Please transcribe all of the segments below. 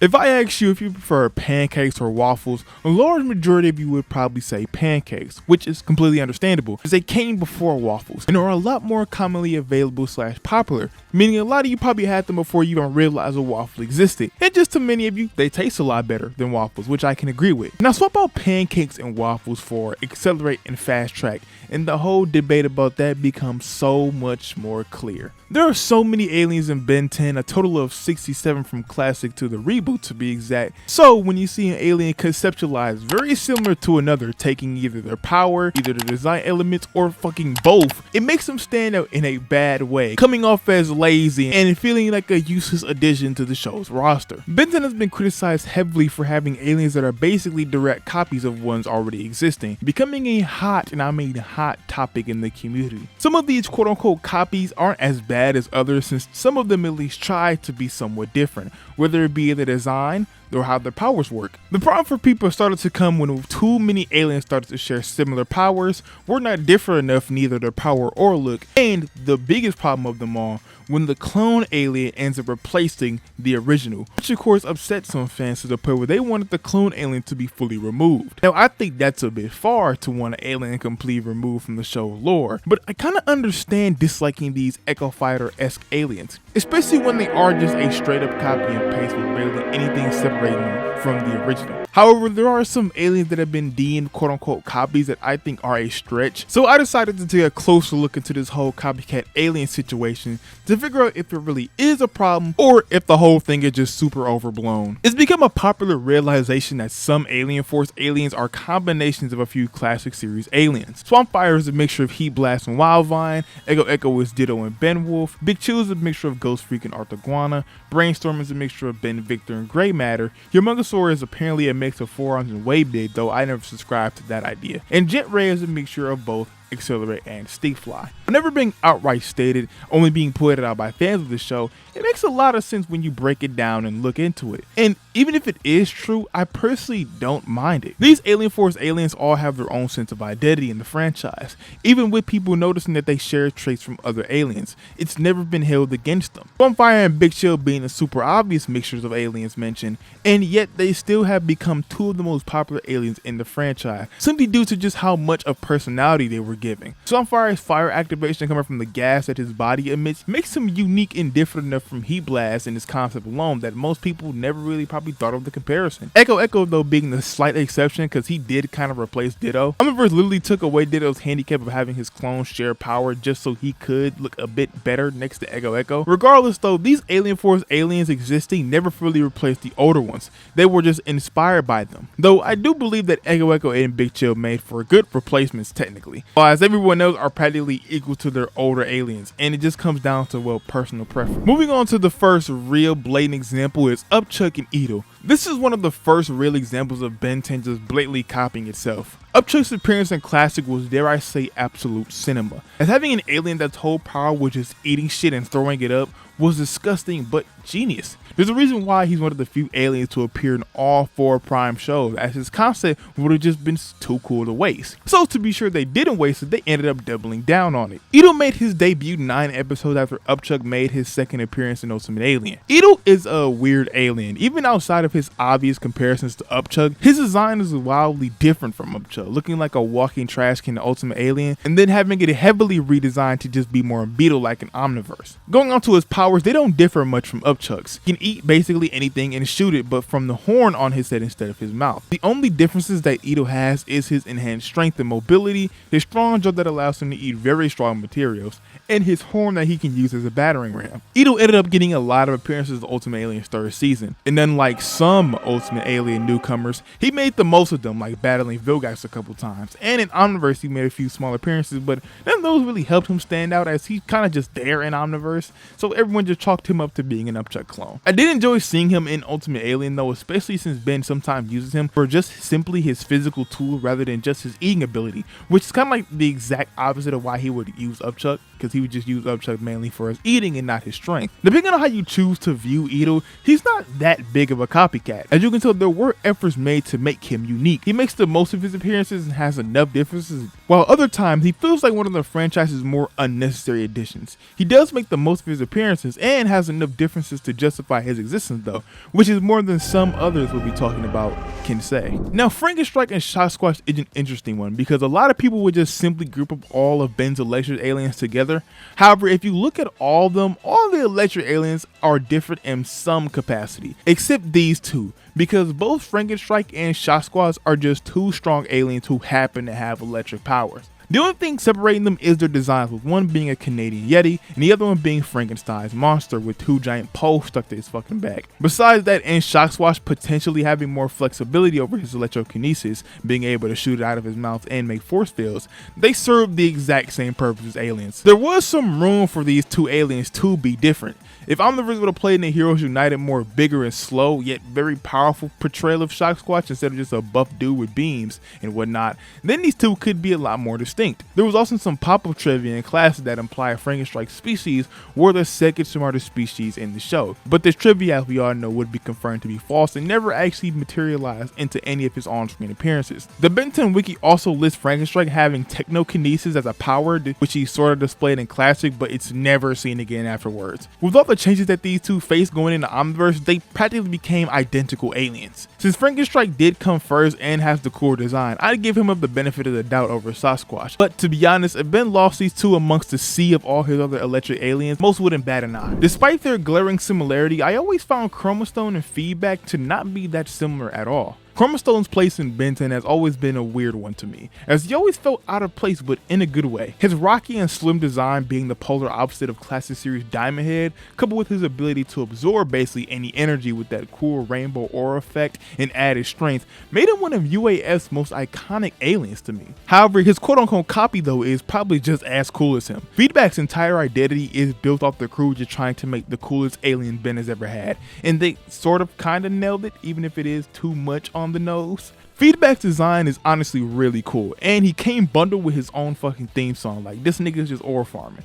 If I asked you if you prefer pancakes or waffles, a large majority of you would probably say pancakes, which is completely understandable as they came before waffles and are a lot more commonly available / popular, meaning a lot of you probably had them before you even realized a waffle existed. And just to many of you, they taste a lot better than waffles, which I can agree with. Now swap out pancakes and waffles for Accelerate and Fast Track, and the whole debate about that becomes so much more clear. There are so many aliens in Ben 10, a total of 67 from classic to the reboot to be exact. So when you see an alien conceptualized very similar to another, taking either their power, either the design elements, or fucking both, it makes them stand out in a bad way, coming off as lazy and feeling like a useless addition to the show's roster. Ben 10 has been criticized heavily for having aliens that are basically direct copies of ones already existing, becoming a hot, and I mean hot, topic in the community. Some of these quote-unquote copies aren't as bad as others, since some of them at least try to be somewhat different, whether it be the design or how their powers work. The problem for people started to come when too many aliens started to share similar powers, were not different enough in either their power or look, and the biggest problem of them all, when the clone alien ends up replacing the original, which of course upset some fans to the point where they wanted the clone alien to be fully removed. Now I think that's a bit far to want an alien completely removed from the show lore, but I kinda understand disliking these Echo Fighter-esque aliens, especially when they are just a straight up copy and paste with barely anything separating them from the original. However, there are some aliens that have been deemed quote unquote copies that I think are a stretch, so I decided to take a closer look into this whole copycat alien situation to figure out if it really is a problem or if the whole thing is just super overblown. It's become a popular realization that some Alien Force aliens are combinations of a few classic series aliens. Swampfire is a mixture of Heat Blast and Wildvine, Echo is Ditto and Benwolf, Big Chill is a mixture of Ghost Freak and Arthiguana, Brainstorm is a mixture of Ben Victor and Grey Matter, Humongousaur is apparently a mix of 4 arms and Way Big, though I never subscribed to that idea, and Jetray is a mixture of both Accelerate and Stinkfly. Never being outright stated, only being pointed out by fans of the show, it makes a lot of sense when you break it down and look into it. And even if it is true, I personally don't mind it. These Alien Force aliens all have their own sense of identity in the franchise, even with people noticing that they share traits from other aliens. It's never been held against them. Bonfire and Big Chill being the super obvious mixtures of aliens mentioned, and yet they still have become two of the most popular aliens in the franchise, simply due to just how much of personality they were giving. Sunfire's fire activation coming from the gas that his body emits makes him unique and different enough from Heat Blast in his concept alone that most people never really probably thought of the comparison. Echo though being the slight exception because he did kind of replace Ditto. Omniverse literally took away Ditto's handicap of having his clone share power just so he could look a bit better next to Echo. Regardless though, these Alien Force aliens existing never fully replaced the older ones. They were just inspired by them. Though I do believe that Echo and Big Chill made for good replacements technically, while as everyone else are practically equal to their older aliens, and it just comes down to, well, personal preference. Moving on to the first real blatant example is Upchuck and Eatle. This is one of the first real examples of Ben 10 just blatantly copying itself. Upchuck's appearance in Classic was, dare I say, absolute cinema, as having an alien that's whole power was just eating shit and throwing it up was disgusting but genius. There's a reason why he's one of the few aliens to appear in all 4 Prime shows, as his concept would have just been too cool to waste. So to be sure they didn't waste it, they ended up doubling down on it. Eatle made his debut 9 episodes after Upchuck made his second appearance in Ultimate Alien. Eatle is a weird alien. Even outside of his obvious comparisons to Upchuck, his design is wildly different from Upchuck, looking like a walking trash can in Ultimate Alien, and then having it heavily redesigned to just be more Beetle-like in Omniverse. Going on to his powers, they don't differ much from Upchuck's. He can eat basically anything and shoot it, but from the horn on his head instead of his mouth. The only differences that Eatle has is his enhanced strength and mobility, his strong jaw that allows him to eat very strong materials, and his horn that he can use as a battering ram. Eatle ended up getting a lot of appearances in Ultimate Alien's 3rd season, and unlike some Ultimate Alien newcomers, he made the most of them, like battling Vilgax a couple times, and in Omniverse he made a few small appearances, but none of those really helped him stand out as he's kind of just there in Omniverse, so everyone just chalked him up to being an Upchuck clone. I did enjoy seeing him in Ultimate Alien though, especially since Ben sometimes uses him for just simply his physical tool rather than just his eating ability, which is kind of like the exact opposite of why he would use Upchuck, because he would just use Upchuck mainly for his eating and not his strength. Depending on how you choose to view Eatle, he's not that big of a copycat. As you can tell, there were efforts made to make him unique. He makes the most of his appearances and has enough differences, while other times he feels like one of the franchise's more unnecessary additions. He does make the most of his appearances and has enough differences to justify his existence though, which is more than some others we'll be talking about can say. Now, Frankenstrike and ShockSquatch is an interesting one because a lot of people would just simply group up all of Ben's electric aliens together. However, if you look at all of them, all the electric aliens are different in some capacity, except these two, because both Frankenstrike and ShockSquatch are just two strong aliens who happen to have electric powers. The only thing separating them is their designs, with one being a Canadian Yeti and the other one being Frankenstein's monster with two giant poles stuck to his fucking back. Besides that, and ShockSquatch potentially having more flexibility over his electrokinesis, being able to shoot it out of his mouth and make force fields, they serve the exact same purpose as aliens. There was some room for these two aliens to be different. If Omniverse would have played in the Heroes United more bigger and slow, yet very powerful portrayal of ShockSquatch instead of just a buff dude with beams and whatnot, then these two could be a lot more distinct. There was also some pop-up trivia in classes that imply Frankenstrike's species were the second smartest species in the show, but this trivia, as we all know, would be confirmed to be false and never actually materialized into any of his on-screen appearances. The Ben 10 wiki also lists Frankenstrike having technokinesis as a power, which he sort of displayed in Classic, but it's never seen again afterwards. With all the changes that these two faced going into Omniverse, they practically became identical aliens. Since Frankenstrike did come first and has the cooler design, I'd give him up the benefit of the doubt over ShockSquatch. But to be honest, if Ben lost these two amongst the sea of all his other electric aliens, most wouldn't bat an eye. Despite their glaring similarity, I always found Chromastone and Feedback to not be that similar at all. Chromastone's place in Ben 10 has always been a weird one to me, as he always felt out of place but in a good way. His rocky and slim design being the polar opposite of Classic Series Diamond Head, coupled with his ability to absorb basically any energy with that cool rainbow aura effect and added strength, made him one of UAF's most iconic aliens to me. However, his quote-unquote copy though is probably just as cool as him. Feedback's entire identity is built off the crew just trying to make the coolest alien Ben has ever had, and they sort of kinda nailed it, even if it is too much on the nose. Feedback's design is honestly really cool, and he came bundled with his own fucking theme song. Like, this nigga's just ore farming.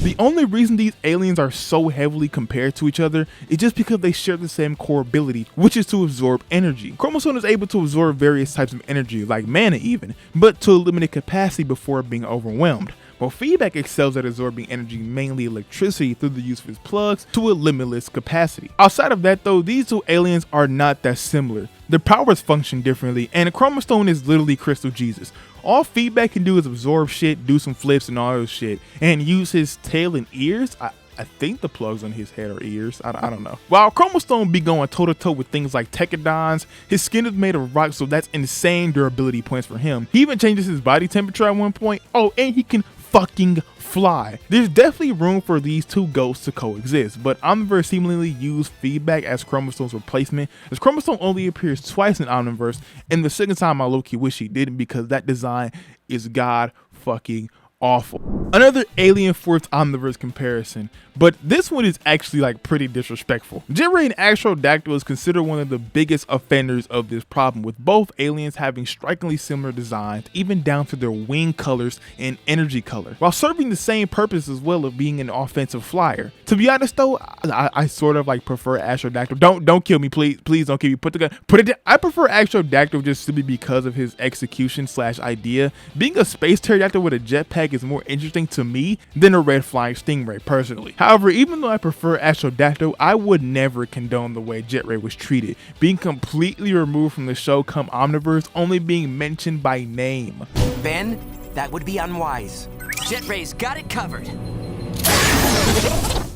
The only reason these aliens are so heavily compared to each other is just because they share the same core ability, which is to absorb energy. Chromastone is able to absorb various types of energy, like mana even, but to a limited capacity before being overwhelmed. While Feedback excels at absorbing energy, mainly electricity, through the use of his plugs to a limitless capacity. Outside of that though, these two aliens are not that similar. Their powers function differently, and Chromastone is literally Crystal Jesus. All Feedback can do is absorb shit, do some flips and all this shit, and use his tail and ears. I think the plugs on his head are ears. I don't know. While Chromastone be going toe-to-toe with things like Techodons, his skin is made of rock, so that's insane durability points for him. He even changes his body temperature at one point. Oh, and he can fucking fly. There's definitely room for these two ghosts to coexist, but Omniverse seemingly used Feedback as Chromastone's replacement, as Chromastone only appears twice in Omniverse, and the second time I low-key wish he didn't, because that design is god fucking awful. Another alien fourth Omniverse comparison, but this one is actually like pretty disrespectful. Jetray and Astrodactyl is considered one of the biggest offenders of this problem, with both aliens having strikingly similar designs, even down to their wing colors and energy color, while serving the same purpose as well of being an offensive flyer. To be honest though, I sort of like prefer Astrodactyl. Don't kill me, please don't kill me. Put it down. I prefer Astrodactyl just simply because of his execution / idea. Being a space pterodactyl with a jetpack is more interesting to me than a red flying stingray personally. However, even though I prefer Astrodactyl, I would never condone the way Jetray was treated, being completely removed from the show come Omniverse, only being mentioned by name. Ben, that would be unwise. Jetray's got it covered.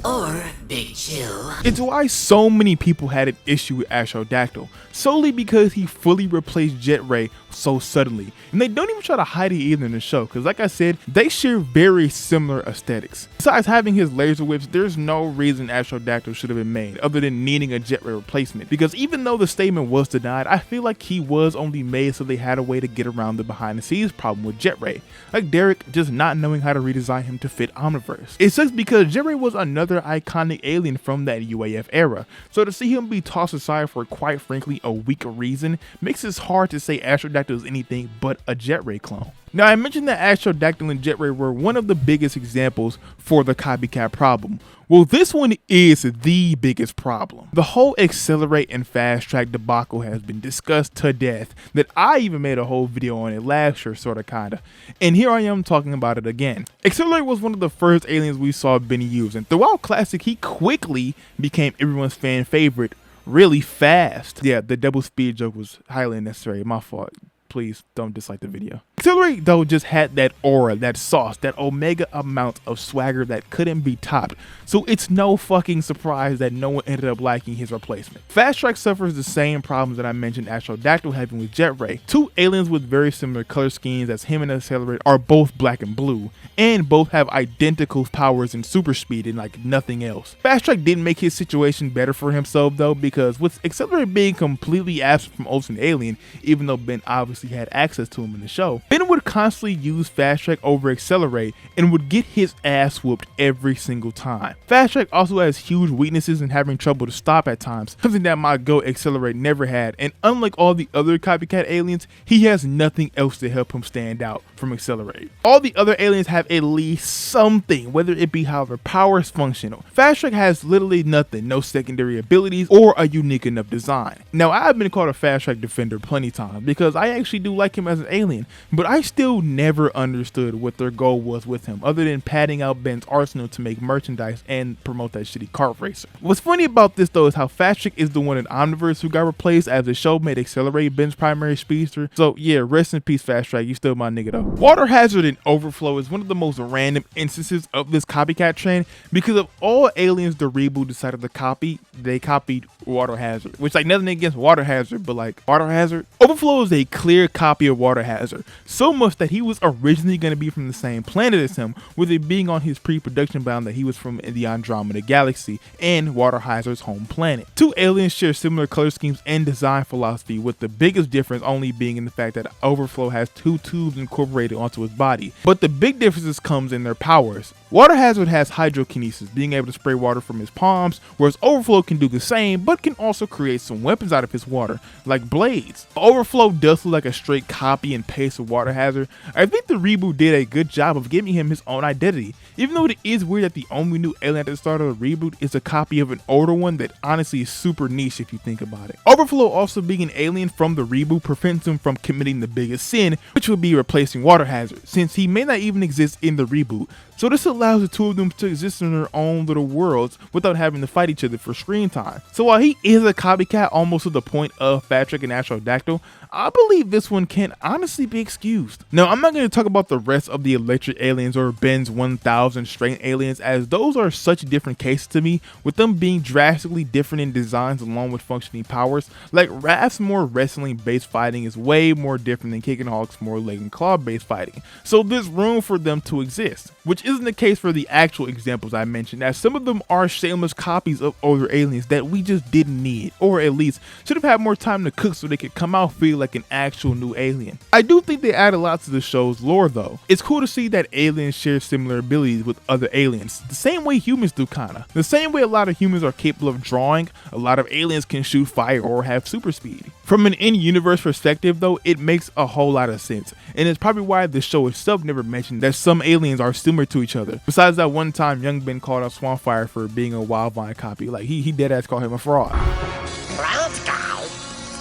Or Big Chill. It's why so many people had an issue with Astrodactyl, solely because he fully replaced Jetray so suddenly, and they don't even try to hide it either in the show, because like I said, they share very similar aesthetics. Besides having his laser whips, there's no reason Astrodactyl should have been made other than needing a Jetray replacement, because even though the statement was denied, I feel like he was only made so they had a way to get around the behind the scenes problem with Jetray, like Derek just not knowing how to redesign him to fit Omniverse. It sucks because Jetray was another another iconic alien from that UAF era, so to see him be tossed aside for quite frankly a weak reason makes it hard to say Astrodactyl is anything but a Jetray clone. Now, I mentioned that Astrodactyl and Jetray were one of the biggest examples for the copycat problem. Well, this one is the biggest problem. The whole accelerate and fast track debacle has been discussed to death, that I even made a whole video on it last year, kinda. And here I am talking about it again. Accelerate was one of the first aliens we saw Benny use, and throughout Classic, he quickly became everyone's fan favorite really fast. Yeah, the double speed joke was highly unnecessary, my fault. Please don't dislike the video. Accelerate though just had that aura, that sauce, that omega amount of swagger that couldn't be topped, so it's no fucking surprise that no one ended up liking his replacement. Fasttrack suffers the same problems that I mentioned Astrodactyl having with Jetray. Two aliens with very similar color schemes, as him and Accelerate are both black and blue, and both have identical powers and super speed and like nothing else. Fasttrack didn't make his situation better for himself though, because with Accelerate being completely absent from Ultimate Alien, even though Ben obviously had access to him in the show, Ben would constantly use Fasttrack over Accelerate and would get his ass whooped every single time. Fasttrack also has huge weaknesses in having trouble to stop at times, something that my GOAT Accelerate never had, and unlike all the other copycat aliens, he has nothing else to help him stand out from Accelerate. All the other aliens have at least something, whether it be how their powers functional. Fasttrack has literally nothing, no secondary abilities or a unique enough design. Now, I've been called a Fasttrack defender plenty times because I actually do like him as an alien, but I still never understood what their goal was with him other than padding out Ben's arsenal to make merchandise and promote that shitty kart racer. What's funny about this though is how Fasttrack is the one in Omniverse who got replaced, as the show made Accelerate Ben's primary speedster. So yeah, rest in peace Fasttrack, you still my nigga though. Water Hazard and Overflow is one of the most random instances of this copycat trend, because of all aliens the reboot decided to copy, they copied Water Hazard, which like nothing against Water Hazard, but like Water Hazard. Overflow is a clear copy of Water Hazard, so much that he was originally going to be from the same planet as him, with it being on his pre-production bound that he was from the Andromeda Galaxy and Water Hazard's home planet. Two aliens share similar color schemes and design philosophy, with the biggest difference only being in the fact that Overflow has two tubes incorporated onto his body, but the big differences comes in their powers. Water Hazard has hydrokinesis, being able to spray water from his palms, whereas Overflow can do the same, but can also create some weapons out of his water, like blades. Overflow does look like a straight copy and paste of Water Hazard. I think the reboot did a good job of giving him his own identity, even though it is weird that the only new alien at the start of the reboot is a copy of an older one that honestly is super niche if you think about it. Overflow also being an alien from the reboot prevents him from committing the biggest sin, which would be replacing Water Hazard, since he may not even exist in the reboot. So this allows the two of them to exist in their own little worlds without having to fight each other for screen time. So while he is a copycat almost to the point of Fasttrack and Astrodactyl, I believe this one can honestly be excused. Now, I'm not going to talk about the rest of the electric aliens or Ben's 1000 strength aliens, as those are such different cases to me, with them being drastically different in designs along with functioning powers. Like Raph's more wrestling based fighting is way more different than Kicking Hawk's more leg and claw based fighting, so there's room for them to exist, which isn't the case for the actual examples I mentioned, as some of them are shameless copies of older aliens that we just didn't need, or at least should have had more time to cook so they could come out feeling like an actual new alien. I do think they add a lot to the show's lore though. It's cool to see that aliens share similar abilities with other aliens, the same way humans do kinda. The same way a lot of humans are capable of drawing, a lot of aliens can shoot fire or have super speed. From an in-universe perspective though, it makes a whole lot of sense, and it's probably why the show itself never mentioned that some aliens are similar to each other. Besides that one time Young Ben called out Swampfire for being a Wildvine copy, like he deadass called him a fraud. Plant guy?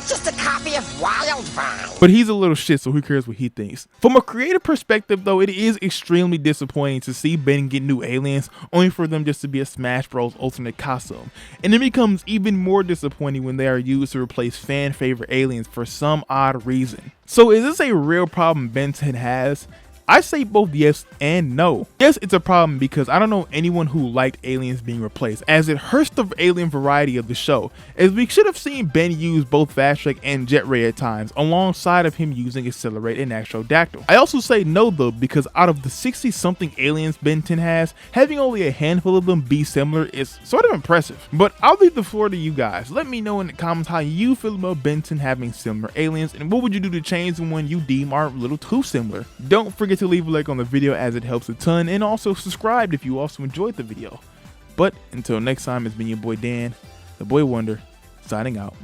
Just a copy of Wildvine. But he's a little shit, so who cares what he thinks. From a creative perspective though, it is extremely disappointing to see Ben get new aliens only for them just to be a Smash Bros alternate costume, and it becomes even more disappointing when they are used to replace fan favorite aliens for some odd reason. So is this a real problem Ben 10 has? I say both yes and no. Yes, it's a problem because I don't know anyone who liked aliens being replaced, as it hurts the alien variety of the show, as we should have seen Ben use both Fasttrack and Jetray at times, alongside of him using Accelerate and Astrodactyl. I also say no though, because out of the 60 something aliens Ben 10 has, having only a handful of them be similar is sort of impressive. But I'll leave the floor to you guys. Let me know in the comments how you feel about Ben 10 having similar aliens, and what would you do to change the one you deem are a little too similar. Don't forget to leave a like on the video, as it helps a ton, and also subscribe if you also enjoyed the video. But until next time, it's been your boy Dan, the Boy Wonder, signing out.